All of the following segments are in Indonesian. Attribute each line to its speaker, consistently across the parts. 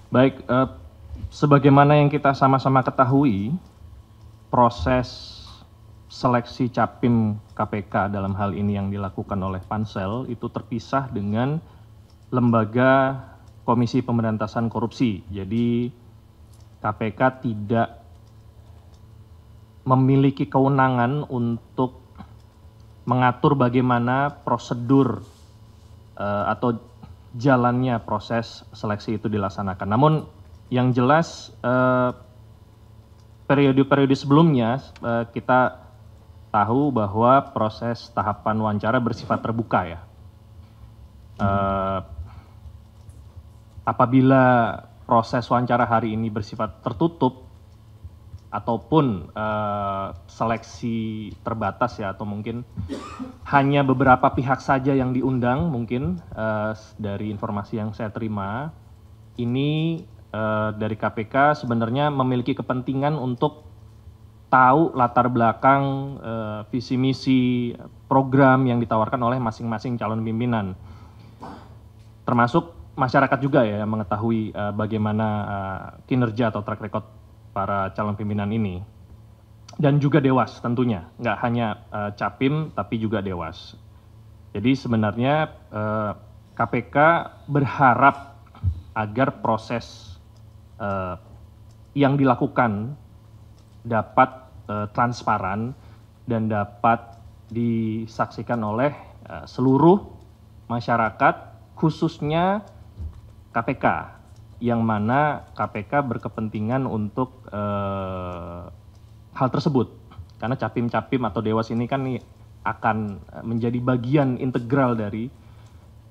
Speaker 1: Baik, sebagaimana yang kita sama-sama ketahui, proses seleksi Capim KPK dalam hal ini yang dilakukan oleh Pansel itu terpisah dengan lembaga Komisi Pemberantasan Korupsi. Jadi KPK tidak memiliki kewenangan untuk mengatur bagaimana prosedur atau jalannya proses seleksi itu dilaksanakan. Namun yang jelas periode-periode sebelumnya kita tahu bahwa proses tahapan wawancara bersifat terbuka ya. Apabila proses wawancara hari ini bersifat tertutup ataupun seleksi terbatas ya, atau mungkin hanya beberapa pihak saja yang diundang mungkin dari informasi yang saya terima, ini dari KPK sebenarnya memiliki kepentingan untuk tahu latar belakang visi misi program yang ditawarkan oleh masing-masing calon pimpinan, termasuk masyarakat juga ya yang mengetahui bagaimana kinerja atau track record para calon pimpinan ini, dan juga Dewas tentunya, nggak hanya Capim tapi juga Dewas. Jadi sebenarnya KPK berharap agar proses yang dilakukan dapat transparan dan dapat disaksikan oleh seluruh masyarakat, khususnya KPK, yang mana KPK berkepentingan untuk hal tersebut. Karena Capim-Capim atau Dewas ini kan akan menjadi bagian integral dari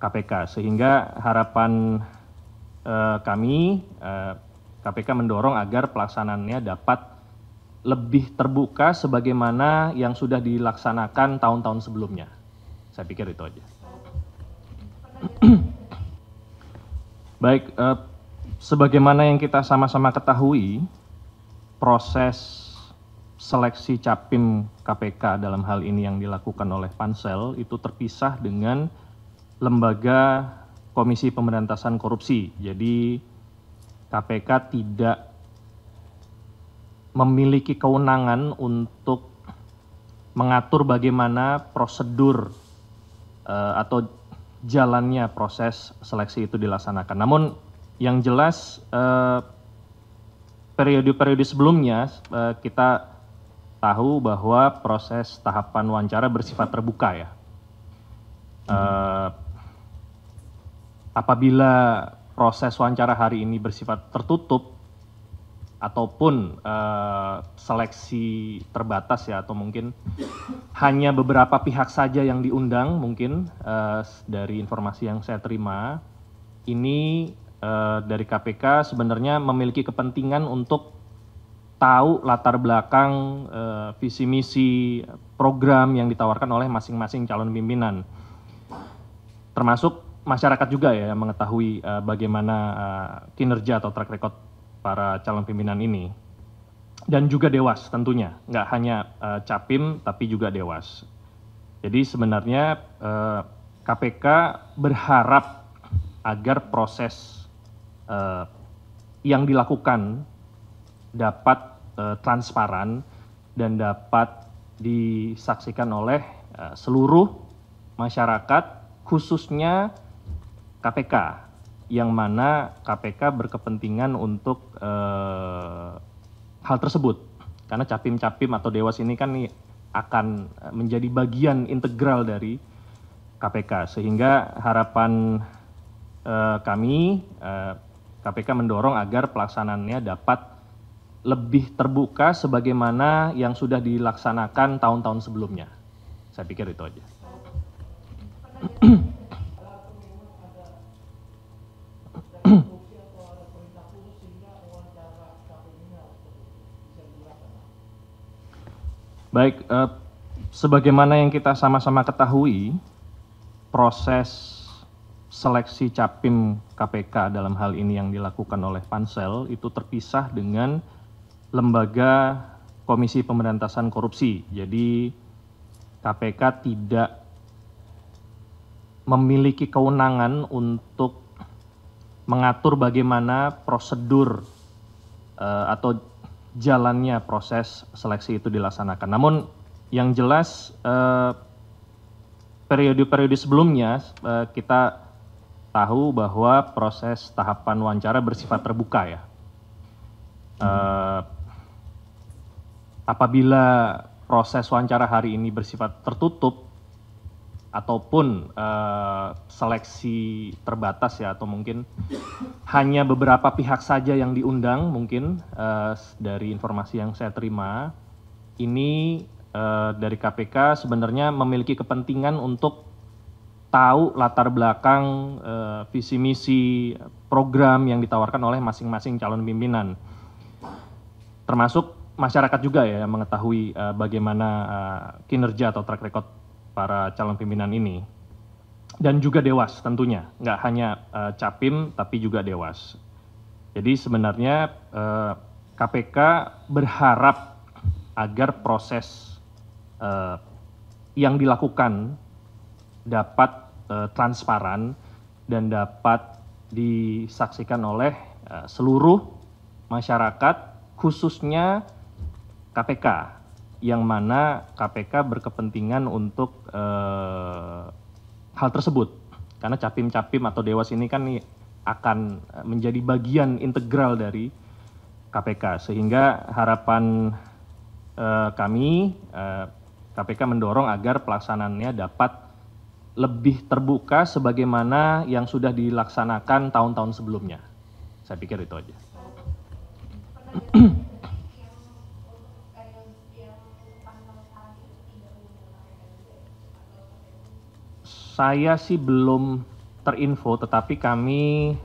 Speaker 1: KPK, sehingga harapan kami, KPK mendorong agar pelaksanaannya dapat lebih terbuka sebagaimana yang sudah dilaksanakan tahun-tahun sebelumnya. Saya pikir itu aja. Baik, sebagaimana yang kita sama-sama ketahui, proses seleksi Capim KPK dalam hal ini yang dilakukan oleh Pansel itu terpisah dengan lembaga Komisi Pemberantasan Korupsi. Jadi KPK tidak memiliki kewenangan untuk mengatur bagaimana prosedur atau jalannya proses seleksi itu dilaksanakan. Namun yang jelas periode-periode sebelumnya kita tahu bahwa proses tahapan wawancara bersifat terbuka ya. Apabila proses wawancara hari ini bersifat tertutup ataupun seleksi terbatas ya, atau mungkin hanya beberapa pihak saja yang diundang mungkin dari informasi yang saya terima, ini dari KPK sebenarnya memiliki kepentingan untuk tahu latar belakang visi misi program yang ditawarkan oleh masing-masing calon pimpinan, termasuk masyarakat juga ya yang mengetahui bagaimana kinerja atau track record para calon pimpinan ini, dan juga Dewas tentunya, nggak hanya Capim tapi juga Dewas. Jadi sebenarnya KPK berharap agar proses yang dilakukan dapat transparan dan dapat disaksikan oleh seluruh masyarakat, khususnya KPK, yang mana KPK berkepentingan untuk hal tersebut. Karena Capim-Capim atau Dewas ini kan akan menjadi bagian integral dari KPK, sehingga harapan kami, KPK mendorong agar pelaksanaannya dapat lebih terbuka sebagaimana yang sudah dilaksanakan tahun-tahun sebelumnya. Saya pikir itu aja. Baik, sebagaimana yang kita sama-sama ketahui, proses seleksi Capim KPK dalam hal ini yang dilakukan oleh Pansel itu terpisah dengan lembaga Komisi Pemberantasan Korupsi. Jadi KPK tidak memiliki kewenangan untuk mengatur bagaimana prosedur atau jalannya proses seleksi itu dilaksanakan. Namun yang jelas periode-periode sebelumnya kita tahu bahwa proses tahapan wawancara bersifat terbuka ya. Apabila proses wawancara hari ini bersifat tertutup ataupun seleksi terbatas ya, atau mungkin hanya beberapa pihak saja yang diundang mungkin dari informasi yang saya terima, ini dari KPK sebenarnya memiliki kepentingan untuk tahu latar belakang visi misi program yang ditawarkan oleh masing-masing calon pimpinan, termasuk masyarakat juga ya yang mengetahui bagaimana kinerja atau track record para calon pimpinan ini, dan juga Dewas tentunya, nggak hanya Capim tapi juga Dewas. Jadi sebenarnya KPK berharap agar proses yang dilakukan dapat transparan dan dapat disaksikan oleh seluruh masyarakat, khususnya KPK, yang mana KPK berkepentingan untuk hal tersebut. Karena Capim-Capim atau Dewas ini kan akan menjadi bagian integral dari KPK, sehingga harapan kami, KPK mendorong agar pelaksanaannya dapat lebih terbuka sebagaimana yang sudah dilaksanakan tahun-tahun sebelumnya. Saya pikir itu aja. Saya sih belum terinfo, tetapi kami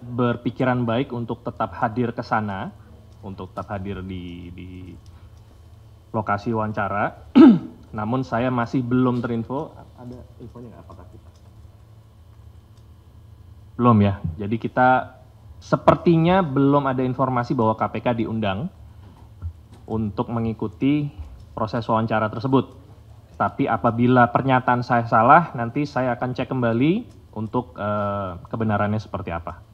Speaker 1: berpikiran baik untuk tetap hadir ke sana, untuk tetap hadir di lokasi wawancara. Namun saya masih belum terinfo. Ada infonya nggak apakah kita? Belum ya. Jadi kita sepertinya belum ada informasi bahwa KPK diundang untuk mengikuti proses wawancara tersebut. Tapi apabila pernyataan saya salah, nanti saya akan cek kembali untuk kebenarannya seperti apa.